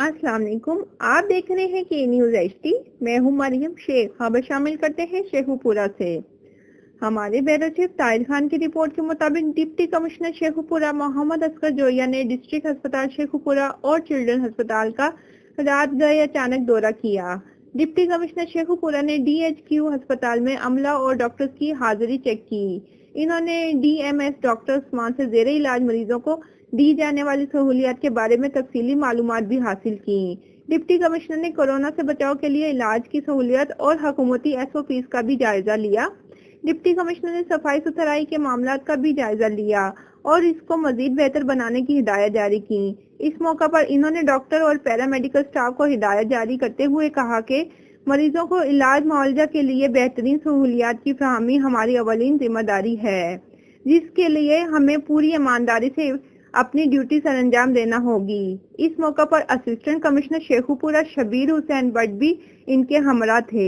अस्सलाम वालेकुम। आप देख रहे हैं के न्यूज एचडी। मैं हूं मरियम शेख। खबर शामिल करते हैं शेखुपुरा से। हमारे ब्यूरो चीफ ताहिर खान की रिपोर्ट के मुताबिक डिप्टी कमिश्नर शेखुपुरा मोहम्मद असगर जोया ने डिस्ट्रिक्ट अस्पताल शेखुपुरा और चिल्ड्रन अस्पताल का रात गए अचानक दौरा किया। डिप्टी कमिश्नर शेखुपुरा ने डीएचक्यू अस्पताल में अमला और डॉक्टर्स की हाजिरी चेक की। इन्होंने डीएमएस डॉक्टर उस्मान से जेरे इलाज मरीजों को दी जाने वाली सहूलियात के बारे में तफसीली मालूमात भी हासिल की। डिप्टी कमिश्नर ने कोरोना से बचाव के लिए इलाज की सहूलियत और हुकूमती एसओपीज का भी जायजा लिया। डिप्टी कमिश्नर ने सफाई सुथराई के मामला का भी जायजा लिया और इसको मजीद बेहतर बनाने की हिदायत जारी की। इस मौका पर इन्होंने डॉक्टर और पैरामेडिकल स्टाफ को हिदायत जारी करते हुए कहा कि मरीजों को इलाज मुआवजा के लिए बेहतरीन सहूलियात की फराहमी हमारी अवलीन जिम्मेदारी है, जिसके लिए हमें पूरी ईमानदारी से अपनी ड्यूटी सर अंजाम देना होगी। इस मौका पर असिस्टेंट कमिश्नर शेखुपुरा शबीर हुसैन भट्ट भी इनके हमरा थे।